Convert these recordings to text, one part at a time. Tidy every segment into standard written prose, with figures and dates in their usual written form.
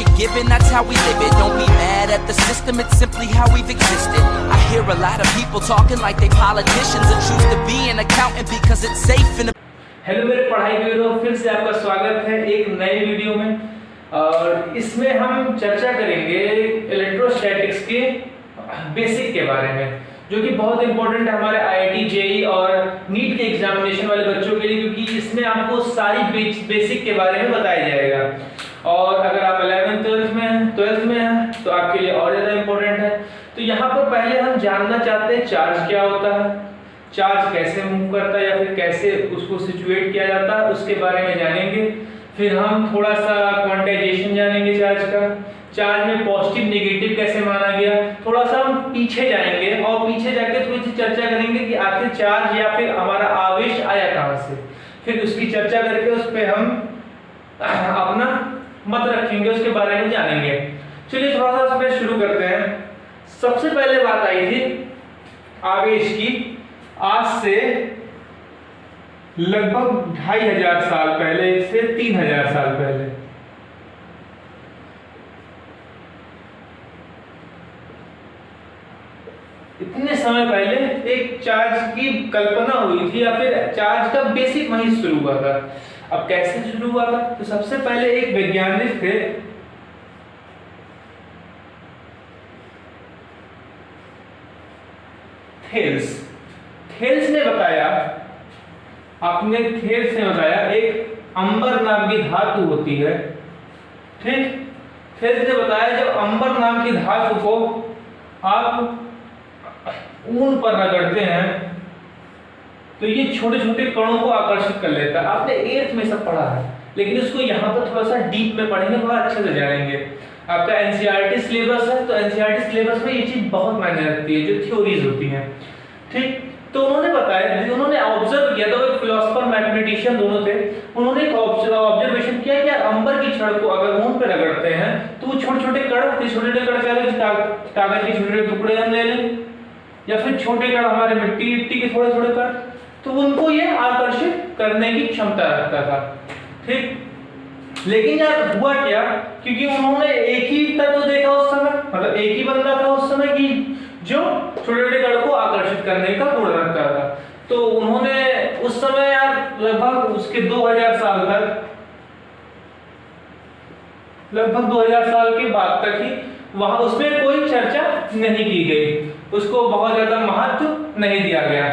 shit given, that's how we live it. Don't be mad at the system, it's simply how we've existed. I hear a lot of people talking like they politicians and choose to be an accountant because it's safe in a... hello मेरे पढ़ाई video, फिर से आपका स्वागत है एक नई video में। और इसमें हम चर्चा करेंगे इलेक्ट्रोस्टैटिक्स के बेसिक के बारे में, जो कि बहुत इंपॉर्टेंट है हमारे आईआईटी जेईई और नीट के एग्जामिनेशन वाले बच्चों के लिए, क्योंकि इसमें आपको सारी बेसिक के बारे में बताया जाएगा। और अगर आप 11th 12th में हैं तो आपके लिए और ज़्यादा इंपॉर्टेंट है। तो यहाँ पर पहले हम जानना चाहते हैं चार्ज क्या होता है, चार्ज कैसे मूव करता है या फिर कैसे उसको सिचुएट किया जाता है, उसके बारे में जानेंगे। फिर हम थोड़ा सा क्वांटाइजेशन जानेंगे चार्ज का, चार्ज में पॉजिटिव नेगेटिव कैसे माना गया, थोड़ा सा हम पीछे जाएंगे और पीछे जाके थोड़ी सी चर्चा करेंगे कि आखिर चार्ज या फिर हमारा आवेश आया कहाँ से। फिर उसकी चर्चा करके उस पर हम अपना मत रखेंगे, उसके बारे में जानेंगे। चलिए थोड़ा सा उसमें शुरू करते हैं। सबसे पहले बात आई थी आवेश की, आज से लगभग 2500 साल पहले से 3000 साल पहले। इतने समय पहले एक चार्ज की कल्पना हुई थी या फिर चार्ज का बेसिक वहीं शुरू हुआ था। अब कैसे शुरू हुआ था? तो सबसे पहले एक वैज्ञानिक थे, थेल्स ने बताया, आपने थेल्स ने बताया एक अंबर नाम की धातु होती है। ठीक, थेल्स ने बताया जब अंबर नाम की धातु को आप ऊन पर रगड़ते हैं तो ये छोटे छोटे कणों को आकर्षित कर लेता है। आपने 8th में सब पढ़ा है, लेकिन इसको यहाँ पर थोड़ा सा डीप में पढ़ेंगे, थोड़ा अच्छे से जानेंगे। आपका एनसीईआरटी सिलेबस है, तो एनसीईआरटी सिलेबस में ये चीज बहुत मायने रखती है, जो थ्योरीज होती हैं। ठीक, तो उन्होंने बताया, उन्होंने ऑब्जर्व किया था, एक फिलोसोफर मैथमेटिशियन दोनों थे, उन्होंने एक ऑब्जर्वेशन किया कि अंबर की छड़ को अगर ऊन पे रगड़ते हैं तो वो छोटे छोटे कण क्या कागज के छोटे छोटे टुकड़े हम ले लें या फिर छोटे कण हमारे मिट्टी के थोड़े थोड़े कण, तो उनको ये आकर्षित करने की क्षमता रखता था। ठीक, लेकिन यार हुआ क्या, क्योंकि उन्होंने एक ही तत्व देखा उस समय, मतलब एक ही बंदा था उस समय की जो छोटे छोटे कण को आकर्षित करने का गुण रखता था। तो उन्होंने उस समय यार लगभग उसके 2000 साल तक, लगभग 2000 साल के बाद तक ही वहां उसमें कोई चर्चा नहीं की गई, उसको बहुत ज्यादा महत्व नहीं दिया गया।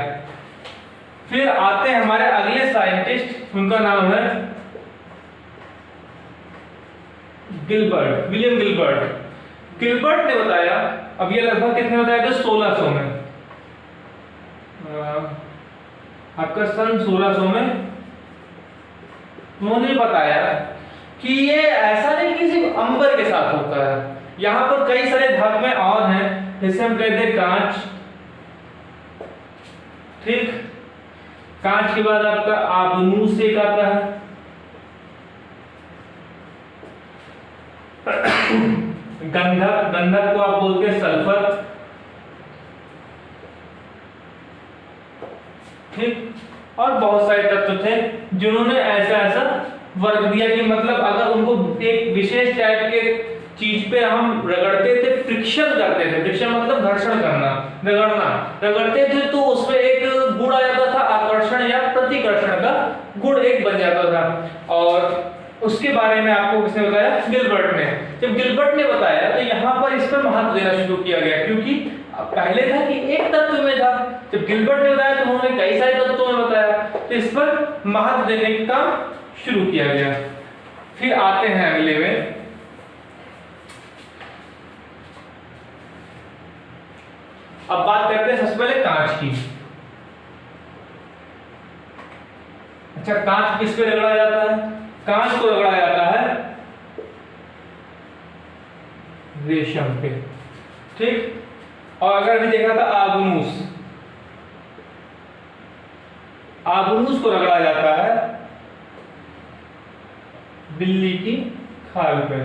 फिर आते हैं हमारे अगले साइंटिस्ट, उनका नाम है विलियम गिलबर्ट ने बताया, अब ये लगभग कितने बताया था, 1600 में, आपका सन 1600 में उन्होंने बताया कि ये ऐसा नहीं कि सिर्फ अंबर के साथ होता है, यहाँ पर कई सारे धातुएं और हैं, जैसे हम कहते हैं कांच। ठीक, कांच के बाद आपका आबनूस एक आता है, गंधक को आप बोलते हैं सल्फर। ठीक, और बहुत सारे तत्व थे जिन्होंने ऐसा वर्ग दिया कि मतलब अगर उनको एक विशेष टाइप के चीज पे हम रगड़ते थे, फ्रिक्शन करते थे, फ्रिक्शन मतलब घर्षण करना, रगड़ते थे तो उसमें एक गुण आ जाता था, आकर्षण या प्रतिकर्षण का गुण एक बन जाता था। और उसके बारे में आपको किसने बताया? गिलबर्ट ने। जब गिलबर्ट ने बताया तो यहाँ पर इस पर महत्व देना शुरू किया गया, क्योंकि पहले था कि एक तत्व में था, जब गिलबर्ट ने बताया तो उन्होंने कई सारे तत्वों में बताया, तो इस पर महत्व देने का काम शुरू किया गया। फिर आते हैं अगले में, अब बात करते हैं सबसे पहले कांच की। अच्छा, कांच किस पे रगड़ा जाता है? कांच को रगड़ा जाता है रेशम पे। ठीक, और अगर अभी देखा था आबनूस को रगड़ा जाता है बिल्ली की खाल पे।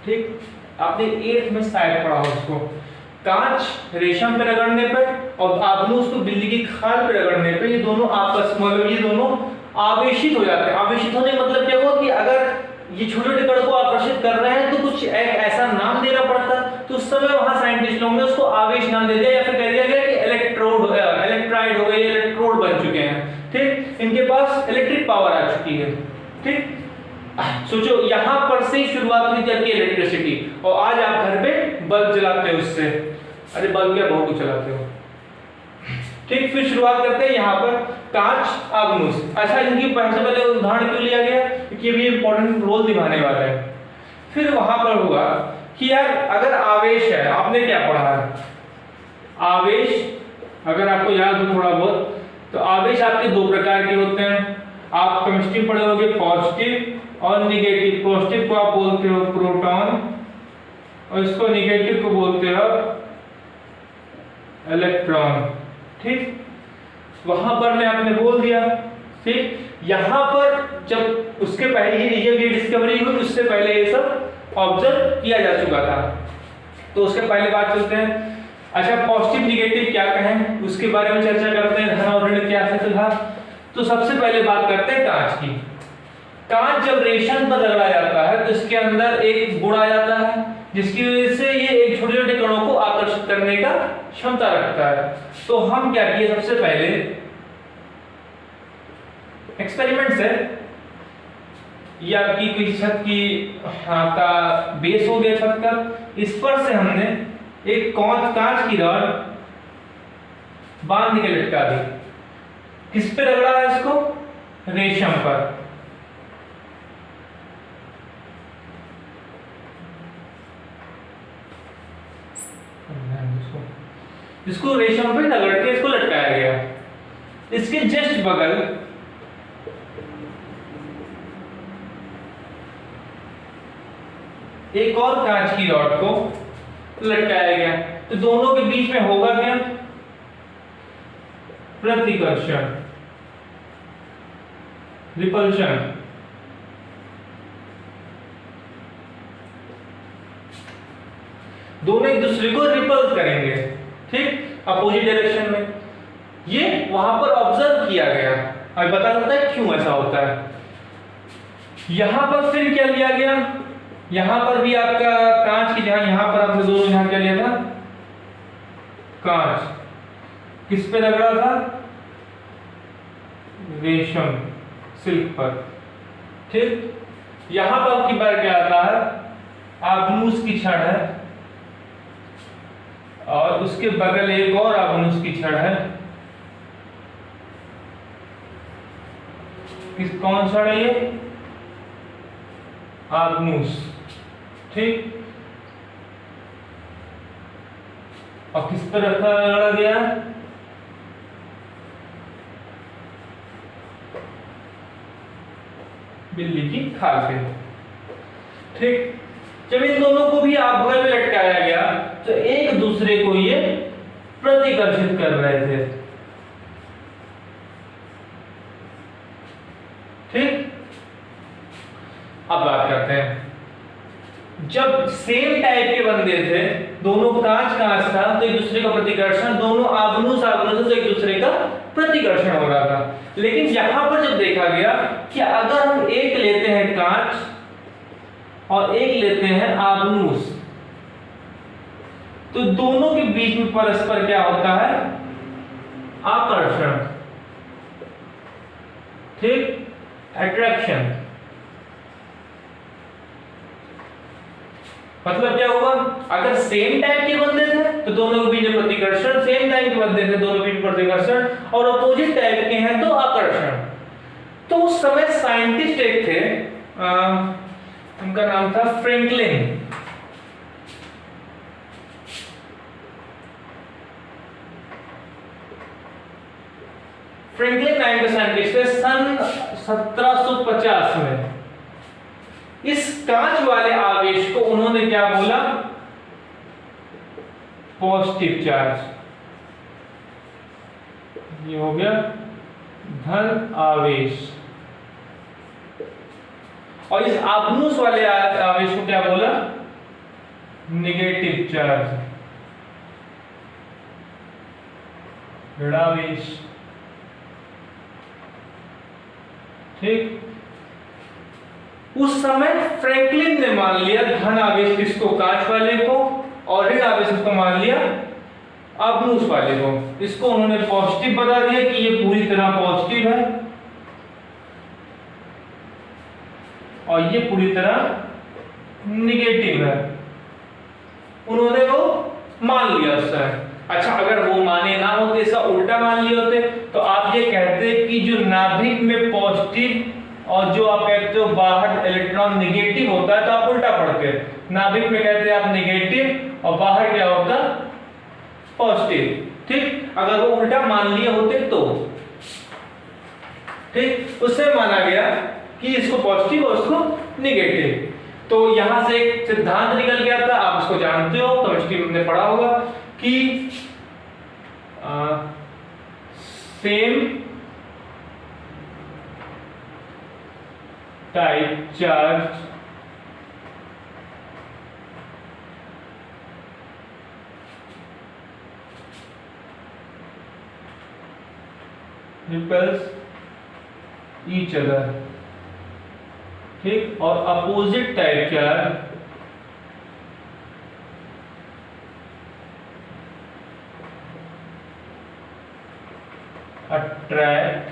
ठीक, आपने 8th में शायद पढ़ा हो उसको। कांच रेशम पे रगड़ने पे और आबनूस को बिल्ली की खाल पे रगड़ने पे, ये दोनों आपस में, ये दोनों आवेशित हो जाते हैं। आवेशित होने का मतलब क्या हुआ कि अगर ये छोटे छोटे कण को आकर्षित कर रहे हैं तो कुछ एक ऐसा नाम देना पड़ता, तो उस समय वहां साइंटिस्ट लोगों ने उसको आवेश नाम दे दिया, या फिर कह दिया गया कि इलेक्ट्राइड हो गए, इलेक्ट्रोड बन चुके हैं। ठीक, इनके पास इलेक्ट्रिक पावर आ चुकी है। ठीक, सोचो यहां पर से शुरुआत हुई जब की इलेक्ट्रिसिटी, और आज आप घर पे बल्ब जलाते हो उससे। अरे बल्ब क्या, बहुत कुछ चलाते हो। ठीक, फिर शुरुआत करते हैं यहाँ पर कांच, आगनुस। अच्छा, इनकी पहले उदाहरण क्यों लिया गया, क्योंकि ये इंपॉर्टेंट रोल निभाने वाला है। फिर वहां पर हुआ कि यार अगर आवेश है, आपने क्या पढ़ा है आवेश, अगर आपको याद हो थोड़ा बहुत, तो आवेश आपके दो प्रकार के होते हैं। आप केमिस्ट्री पढ़े होंगे, पॉजिटिव और निगेटिव। पॉजिटिव को आप बोलते हो प्रोटॉन, और इसको निगेटिव को बोलते हो इलेक्ट्रॉन। ठीक, वहां पर मैं आपने बोल दिया। ठीक, यहां पर जब उसके पहले ये डिस्कवरी हुई, उससे पहले ये सब ऑब्जर्व किया जा चुका था। तो उसके पहले बात चलते हैं। अच्छा, पॉजिटिव निगेटिव क्या कहें उसके बारे में चर्चा करते हैं, धन और ऋण क्या है था। तो सबसे पहले बात करते हैं कांच की। कांच जब रेशम पर रगड़ा जाता है तो इसके अंदर एक गुण आ जाता है, जिसकी वजह से ये एक छोटे छोटे कणों को आकर्षित करने का क्षमता रखता है। तो हम क्या किए, सबसे पहले एक्सपेरिमेंट से, ये आपकी कोई छत की आपका बेस हो गया छत का, इस पर से हमने एक कांच की रॉड बांध के लटका दी। किस पे रगड़ा है इसको, रेशम पर। इसको रेशम पे रगड़ के इसको लटकाया गया। इसके जस्ट बगल एक और कांच की रॉड को लटकाया गया। तो दोनों के बीच में होगा क्या, प्रतिकर्षण, रिपल्शन। दोनों एक दूसरे को रिपल करेंगे। ठीक, अपोजिट डायरेक्शन में। ये वहां पर ऑब्जर्व किया गया। अब पता चलता है क्यों ऐसा होता है। यहां पर फिर क्या लिया गया, यहां पर भी आपका कांच की जगह, यहां पर आपने दोनों यहां क्या लिया था, कांच। किस पे रगड़ा था, रेशम, सिल्क पर। ठीक, यहां पर आपकी बार क्या आता है, आगनुस की छड़ है, और उसके बगल एक और आगनुस की छड़ है। कौन सा है ये, आगनुस। ठीक, और किस पर रगड़ा गया, बिल्ली की खाल पे। ठीक, जब इन दोनों को भी आप बगल में लटकाया गया तो एक दूसरे को ये प्रतिकर्षित कर रहे थे। ठीक, अब बात करते हैं, जब सेम टाइप के बंदे थे, दोनों कांच था, तो एक दूसरे का प्रतिकर्षण, दोनों आगनुस तो एक दूसरे का प्रतिकर्षण हो रहा था। लेकिन यहां पर जब देखा गया कि अगर हम एक लेते हैं कांच और एक लेते हैं आगनुस, तो दोनों के बीच में परस्पर क्या होता है, आकर्षण। ठीक, अट्रैक्शन। मतलब क्या हुआ, अगर सेम टाइप के बंदे थे तो दोनों के बीच में प्रतिकर्षण, सेम टाइप के बंदे थे दोनों के बीच में प्रतिकर्षण, और अपोजिट टाइप के हैं तो आकर्षण। तो उस समय साइंटिस्ट एक थे, उनका नाम था फ्रैंकलिन। फ्रैंकलिन नाम के साइंटिस्ट थे, सन 1750 में। इस कांच वाले आवेश को उन्होंने क्या बोला, पॉजिटिव चार्ज। ये हो गया धन आवेश। और इस आगनुस वाले आवेश को क्या बोला, नेगेटिव चार्ज, ऋणावेश। ठीक। उस समय फ्रैंकलिन ने मान लिया धन आवेश किसको, कांच वाले को, और ऋण आवेश इसको मान लिया आबनूस वाले को। इसको उन्होंने पॉजिटिव बता दिया कि ये पूरी तरह पॉजिटिव है और ये पूरी तरह निगेटिव है। उन्होंने वो मान लिया उस समय। अच्छा, अगर वो माने ना होते, इसका उल्टा मान लिए होते, तो आप ये कहते कि जो नाभिक में पॉजिटिव और जो आप कहते हो बाहर इलेक्ट्रॉन निगेटिव होता है, तो आप उल्टा पढ़ते। नाभिक में कहते हैं आप निगेटिव और बाहर क्या होता, पॉजिटिव। ठीक, अगर वो उल्टा मान लिए होते तो ठीक, उससे माना गया कि इसको पॉजिटिव और इसको निगेटिव। तो यहां से एक सिद्धांत निकल गया था, आप इसको जानते हो, केमिस्ट्री में हमने पढ़ा होगा कि same type charge repels each other, ठीक, और opposite type charge attract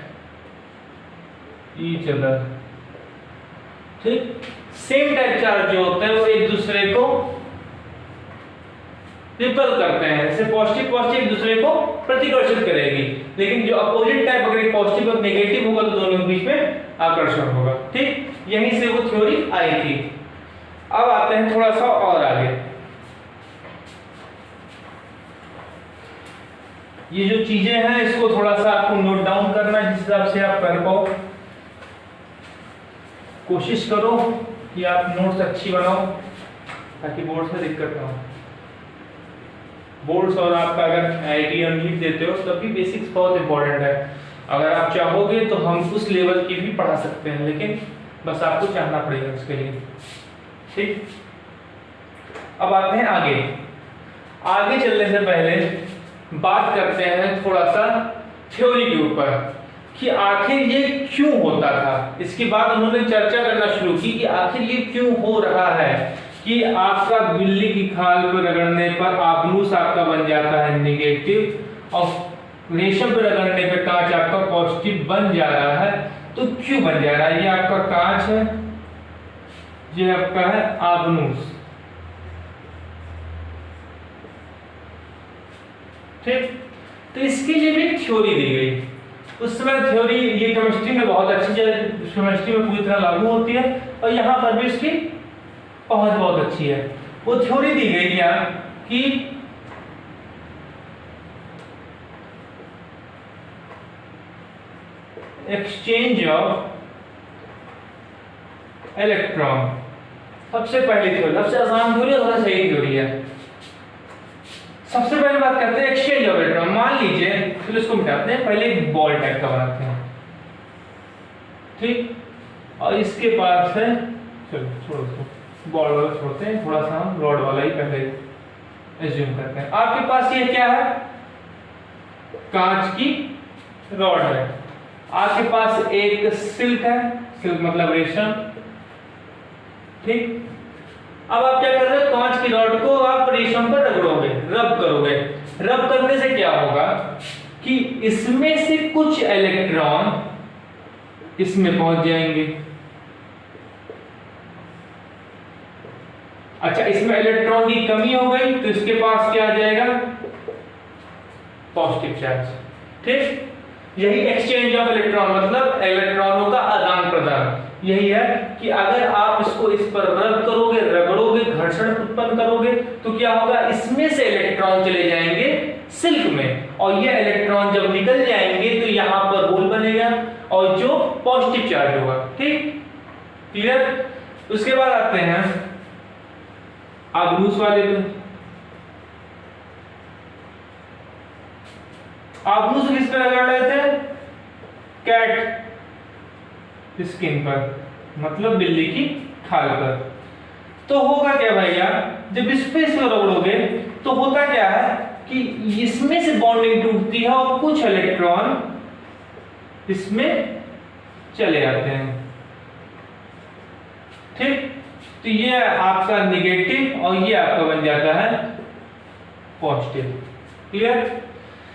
each other. ठीक, सेम टाइप चार्ज जो होते हैं वो एक दूसरे को रिपेल करते हैं, जैसे पॉजिटिव पॉजिटिव एक दूसरे को प्रतिकर्षित करेगी, लेकिन जो अपोजिट टाइप अगर पॉजिटिव और नेगेटिव होगा तो दोनों के बीच में आकर्षण होगा। ठीक, यहीं से वो थ्योरी आई थी। अब आते हैं थोड़ा सा और आगे। ये जो चीजें हैं इसको थोड़ा सा आपको नोट डाउन करना है, जिस हिसाब से आप कर पाओ। कोशिश करो कि आप नोट्स अच्छी बनाओ ताकि बोर्ड से दिक्कत ना हो। बोर्ड्स और आपका अगर आईटी और नीट देते हो तब भी बेसिक्स बहुत इंपॉर्टेंट है। अगर आप चाहोगे तो हम उस लेवल की भी पढ़ा सकते हैं, लेकिन बस आपको चाहना पड़ेगा उसके लिए। ठीक, अब आते हैं आगे। आगे चलने से पहले बात करते हैं थोड़ा सा थ्योरी के ऊपर कि आखिर ये क्यों होता था। इसके बाद उन्होंने चर्चा करना शुरू की कि आखिर ये क्यों हो रहा है कि आपका बिल्ली की खाल पर रगड़ने पर आबनूस आपका बन जाता है निगेटिव और रेशम पर रगड़ने पर कांच आपका पॉजिटिव बन जा रहा है। तो क्यों बन जा रहा है? ये आपका कांच है, ये आपका है आबनूस। ठीक, तो इसके लिए भी थ्योरी दी गई। उस समय थ्योरी ये केमिस्ट्री में बहुत अच्छी, केमिस्ट्री में पूरी तरह लागू होती है और यहाँ पर भी इसकी पहुंच बहुत अच्छी है। वो थ्योरी दी गई क्या कि एक्सचेंज ऑफ इलेक्ट्रॉन, सबसे पहली थ्योरी, सबसे आसान थ्योरी और सबसे सही थ्योरी है। सबसे पहले बात करते हैं एक्सचेंज ऑफ इलेक्ट्रॉन। मान लीजिए, चलो इसको मिटाते हैं, पहले एक बॉल टाइप का बनाते हैं। ठीक, और इसके पास है, चलो छोड़ो इसको, बॉल वाला छोड़ते हैं, थोड़ा सा हम रॉड वाला ही पहले एज्यूम करते हैं। आपके पास ये क्या है? कांच की रॉड है। आपके पास एक सिल्क है, सिल्क मतलब रेशम। ठीक, अब आप क्या कर रहे हो? कांच की रॉड को आप रेशम पर रगड़ोगे, रब करोगे। रब करने से क्या होगा कि इसमें से कुछ इलेक्ट्रॉन इसमें पहुंच जाएंगे। अच्छा, इसमें इलेक्ट्रॉन की कमी हो गई तो इसके पास क्या आ जाएगा? Positive charge. ठीक, यही एक्सचेंज ऑफ इलेक्ट्रॉन मतलब इलेक्ट्रॉनों का आदान प्रदान। यही है कि अगर आप इसको इस पर रब करोगे, रगड़ोगे, घर्षण उत्पन्न करोगे तो क्या होगा? इसमें से इलेक्ट्रॉन चले जाएंगे सिल्क में, और ये इलेक्ट्रॉन जब निकल जाएंगे तो यहां पर होल बनेगा और जो पॉजिटिव चार्ज होगा। ठीक, क्लियर? उसके बाद आते हैं आबनूस वाले पे। आबनूस किस पे लगा रहे थे? कैट स्किन पर, मतलब बिल्ली की खाल पर। तो होगा क्या भैया, जब इस पे इसमें रगड़ोगे तो होता क्या है कि इसमें से बॉन्डिंग टूटती है और कुछ इलेक्ट्रॉन इसमें चले जाते हैं। ठीक, तो ये आपका निगेटिव और ये आपका बन जाता है पॉजिटिव। क्लियर?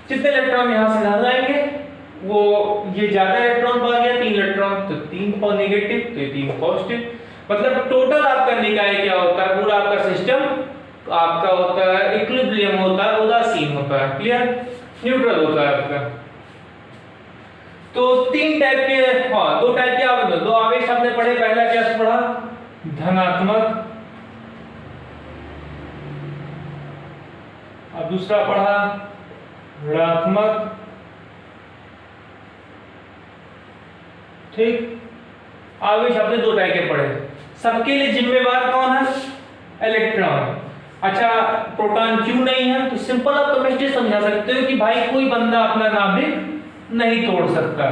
जितने इलेक्ट्रॉन यहां से ज्यादा आएंगे वो ये ज्यादा इलेक्ट्रॉन पा गया 3 इलेक्ट्रॉन, तो 3 नेगेटिव तो ये 3 पॉजिटिव। मतलब टोटल आपका निकाय क्या होता है, पूरा आपका सिस्टम आपका होता है इक्विलिब्रियम होता है, उदासीन होता है। क्लियर? न्यूट्रल होता है आपका। तो 3 टाइप के, हाँ 2 टाइप के आवेश, 2 आवेश आपने पढ़े। पहला क्या पढ़ा? धनात्मक, अब दूसरा पढ़ा ऋणात्मक। ठीक, आवेश आपने 2 टाइप के पढ़े। सबके लिए जिम्मेवार कौन है? इलेक्ट्रॉन। अच्छा, प्रोटॉन क्यों नहीं है? तो सिंपल आप केमिस्ट्री समझा सकते हो कि भाई कोई बंदा अपना नाभिक नहीं तोड़ सकता,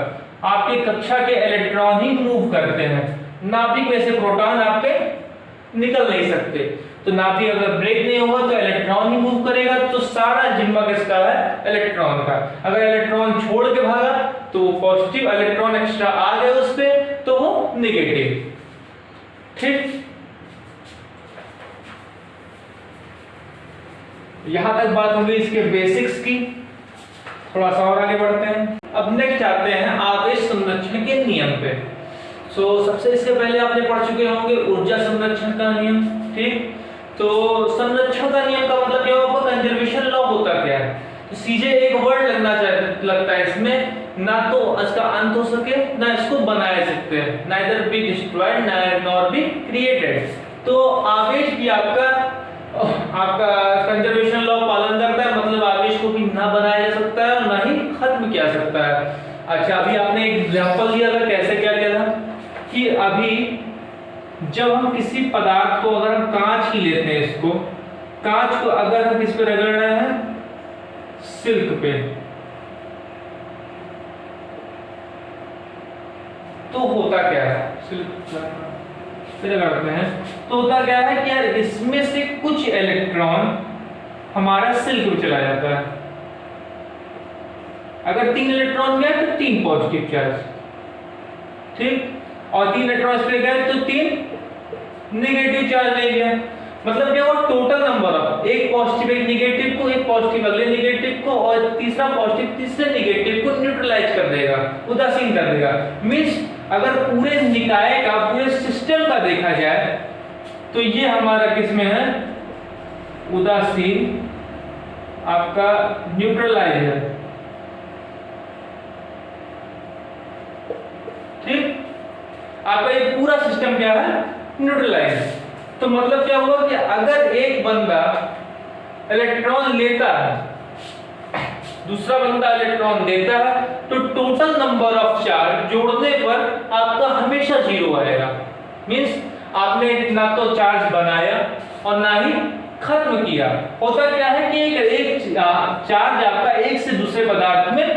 आपके कक्षा के इलेक्ट्रॉन ही मूव करते हैं, नाभिक में से प्रोटॉन आपके निकल नहीं सकते। तो नाभिक अगर ब्रेक नहीं होगा तो इलेक्ट्रॉन ही मूव करेगा, तो सारा जिम्मा किसका है? इलेक्ट्रॉन का। अगर इलेक्ट्रॉन छोड़ के भागा तो वो पॉजिटिव, इलेक्ट्रॉन एक्स्ट्रा आ गए उस पे तो वो नेगेटिव। ठीक, यहां तक बात होगी इसके बेसिक्स की। थोड़ा सा और आगे बढ़ते हैं। अब नेक्स्ट आते हैं आवेश संरक्षण के नियम पे। सबसे इसके पहले आपने पढ़ चुके होंगे ऊर्जा संरक्षण का नियम। ठीक, तो संरक्षण का नियम का मतलब क्या होगा? कंजर्वेशन लॉ होता क्या है? तो सीधे एक वर्ड लगता है इसमें, ना तो इसका अंत हो सके ना इसको बनाए सकते हैं, neither be destroyed nor be created. तो आवेश भी आपका कंजर्वेशन लॉ पालन करता है, मतलब आवेश को भी ना बनाया जा सकता है और ना ही खत्म किया जा सकता है। अच्छा, अभी आपने एक एग्जांपल दिया था, कैसे क्या किया था कि अभी जब हम किसी पदार्थ को, अगर हम कांच ही लेते हैं, इसको कांच को अगर हम किस पे रगड़ रहे हैं? सिल्क पे, तो होता क्या है? सिल्क रगड़ते हैं तो होता क्या है कि यार इसमें से कुछ इलेक्ट्रॉन हमारा सिल्क में चला जाता है। अगर 3 इलेक्ट्रॉन गए तो 3 पॉजिटिव चार्ज, ठीक, और 3 इलेक्ट्रॉन इस पे गए तो 3 नेगेटिव चार्ज ले गया। मतलब क्या हुआ? टोटल नंबर ऑफ, एक पॉजिटिव एक नेगेटिव को, एक पॉजिटिव अगले नेगेटिव को, और तीसरा पॉजिटिव तीसरे नेगेटिव को न्यूट्रलाइज कर देगा, उदासीन कर देगा। मींस अगर पूरे निकाय का, पूरे सिस्टम का देखा जाए तो ये हमारा किसमें है? उदासीन, आपका न्यूट्रलाइजर। ठीक, आपका ये पूरा सिस्टम क्या है? न्यूट्रलाइज। तो मतलब क्या हुआ कि अगर एक बंदा इलेक्ट्रॉन लेता है, दूसरा बंदा इलेक्ट्रॉन देता है, तो टोटल नंबर ऑफ चार्ज जोड़ने पर आपका हमेशा 0 आएगा। मींस आपने ना तो चार्ज बनाया और ना ही खत्म किया। होता क्या है कि एक चार्ज आपका एक से दूसरे पदार्थ में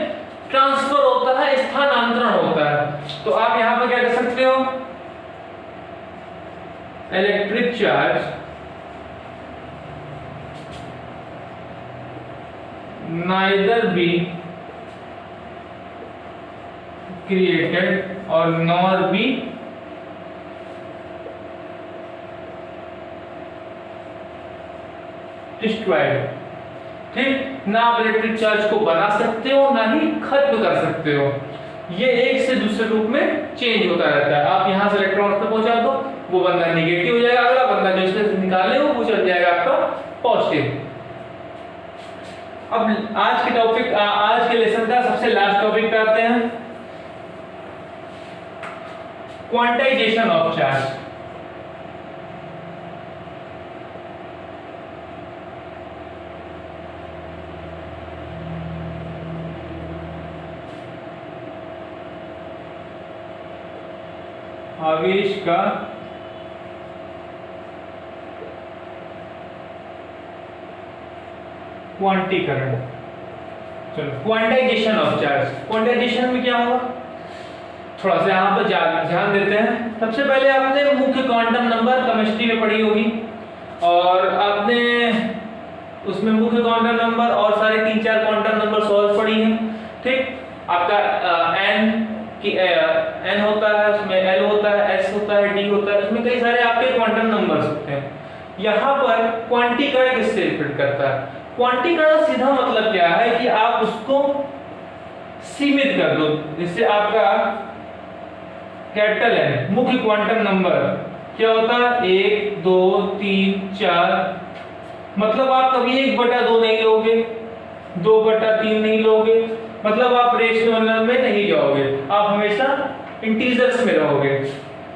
ट्रांसफर होता है, स्थानांतरण होता है। तो आप यहां पर क्या कर सकते हो? Electric charge neither be created or nor be destroyed। ठीक, ना आप इलेक्ट्रिक चार्ज को बना सकते हो ना ही खत्म कर सकते हो, ये एक से दूसरे रूप में चेंज होता रहता है। आप यहां से इलेक्ट्रॉन तक पहुंचा दो, वो बंदा नेगेटिव हो जाएगा, अगला बंदा जो इससे निकाले वो चल जाएगा आपका पॉजिटिव। अब आज के टॉपिक, आज के लेसन का सबसे लास्ट टॉपिक पे आते हैं, क्वांटाइजेशन ऑफ चार्ज। आवेश का क्वांटीकरण। चलो, क्वांटाइजेशन ऑफ चार्ज। क्वांटाइजेशन में क्या होगा? थोड़ा सा यहाँ पर ध्यान देते हैं। सबसे पहले आपने मुख्य क्वांटम नंबर केमिस्ट्री में पढ़ी होगी, और आपने उसमें मुख्य क्वांटम नंबर और सारे 3-4 क्वांटम नंबर सॉल्व पढ़ी हैं। ठीक, आपका n n होता है, उसमें l होता है, s होता है, d होता है, उसमें कई सारे आपके क्वांटम नंबर्स होते हैं। यहाँ पर क्वांटीकरण किससे रिलेट करता है? क्वांटीकरण सीधा मतलब क्या है कि आप उसको सीमित कर दो। जिससे आपका कैपिटल N मुख्य क्वांटम नंबर क्या होता है? 1 2 3 4। मतलब आप कभी 1/2 नहीं लोगे, 2/3 नहीं लोगे, मतलब आप रेशनल में नहीं जाओगे, आप हमेशा इंटीजर्स में रहोगे।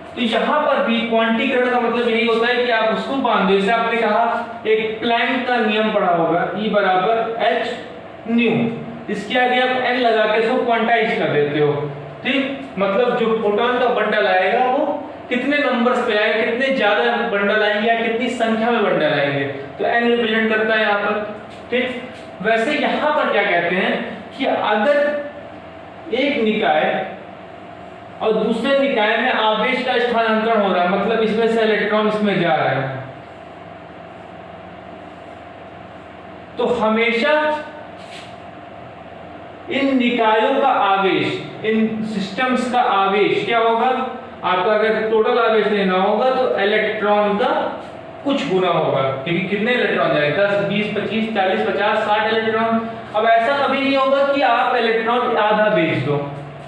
तो यहाँ पर भी क्वांटीकरण का मतलब यही होता है कि आप उसको बांध दो। जैसे आपने कहा एक प्लैंक का नियम पढ़ा होगा, E बराबर h न्यू, इसके आगे आप n लगा के इसको क्वांटाइज कर देते हो, ठीक। मतलब जो प्रोटॉन का बंडल आएगा वो कितने नंबर्स पे आएगा, कितने ज्यादा बंडल आएंगे या कितनी संख्या में बंडल आएंगे, तो n रिप्रेजेंट करता है यहाँ पर, ठीक। वैसे यहाँ पर क्या कहते हैं कि अगर एक निकाय और दूसरे निकाय में आवेश का स्थानांतरण हो रहा है, मतलब इसमें से इलेक्ट्रॉन इसमें जा रहा है, तो हमेशा इन निकायों का आवेश, इन सिस्टम्स का आवेश क्या होगा? आपका अगर टोटल आवेश लेना होगा तो इलेक्ट्रॉन का कुछ गुना होगा, क्योंकि कितने इलेक्ट्रॉन जाएंगे? 10 20 25 40 50 60 इलेक्ट्रॉन। अब ऐसा कभी नहीं होगा कि आप इलेक्ट्रॉन आधा बेच दो,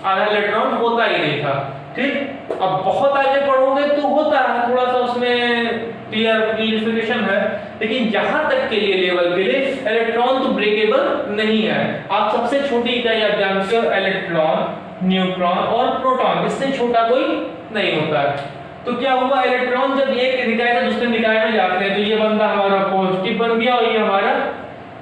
आधा इलेक्ट्रॉन होता ही नहीं था, ठीक। अब बहुत आगे बढ़ोगे तो होता है, थोड़ा सा उसमें क्लियरिफिकेशन है, लेकिन यहाँ तक के लिए लेवल के लिए इलेक्ट्रॉन तो ब्रेकेबल नहीं है। आप सबसे छोटी इकाई आप जानते हो इलेक्ट्रॉन, न्यूट्रॉन और प्रोटॉन, इससे छोटा कोई नहीं होता है। तो क्या हुआ, इलेक्ट्रॉन जब एक निकाय से दूसरे निकाय में जाते हैं तो ये बंदा हमारा पॉजिटिव बन गया और ये हमारा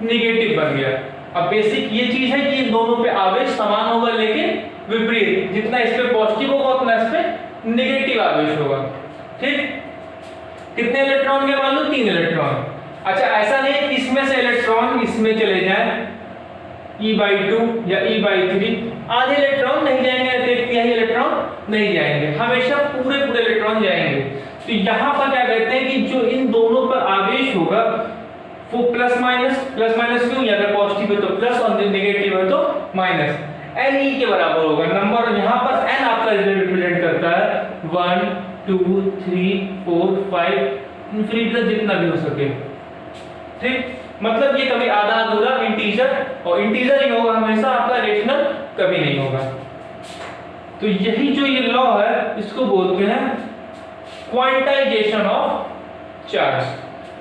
नेगेटिव बन गया। अब बेसिक ये चीज है कि इन दोनों पे आवेश समान होगा, लेकिन विपरीत, जितना इस पे पॉजिटिव होगा उतना इस पे नेगेटिव आवेश होगा, ठीक। कितने इलेक्ट्रॉन के मान लो? 3 इलेक्ट्रॉन। अच्छा, ऐसा नहीं है कि इसमें से इलेक्ट्रॉन इसमें चले जाएं, E/2 या E/3, आधे इलेक्ट्रॉन नहीं जाएंगे, यही इलेक्ट्रॉन नहीं जाएंगे, हमेशा पूरे इलेक्ट्रॉन जाएंगे। तो यहाँ पर क्या कहते हैं कि जो इन दोनों पर आवेश होगा वो प्लस माइनस क्यों? अगर पॉजिटिव है तो प्लस और नेगेटिव है तो माइनस, Ne के बराबर होगा। नंबर यहाँ पर n आपका रिप्रेजेंट करता है 1 2 3 4 5 इन्फिनिटी जितना भी हो सके, ठीक। मतलब ये कभी आधा अधूरा इंटीजर, और इंटीजर ही होगा हमेशा, आपका रेशनल कभी नहीं होगा। तो यही जो ये लॉ है इसको बोलते हैं क्वांटाइजेशन ऑफ चार्ज,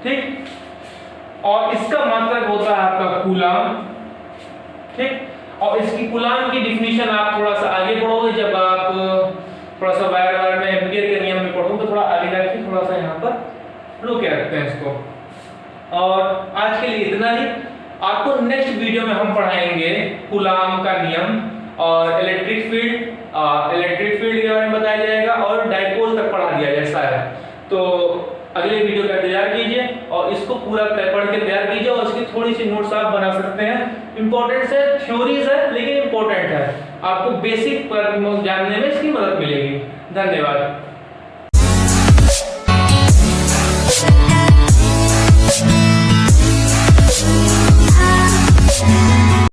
ठीक। और इसका मात्रक होता है आपका कूलाम, ठीक। और इसकी कूलाम की डिफिनीशन आप थोड़ा सा आगे पढ़ोगे, जब आप थोड़ा सा वायर में एम्पियर के नियम में पढ़ोगे तो थोड़ा आगे जाके थोड़ा सा यहाँ पर रोके रखते हैं इसको। और आज के लिए इतना ही। आपको नेक्स्ट वीडियो में हम पढ़ाएंगे कूलाम का नियम और इलेक्ट्रिक फील्ड के बारे में बताया जाएगा, और डाइपोल तक पढ़ा दिया जाए शायद। तो अगले वीडियो का इंतजार कीजिए और इसको पूरा पढ़ के तैयार कीजिए, और इसकी थोड़ी सी नोट्स आप बना सकते हैं। इंपॉर्टेंट है, थ्योरीज है लेकिन इंपॉर्टेंट है, आपको बेसिक पर जानने में इसकी मदद मिलेगी। धन्यवाद।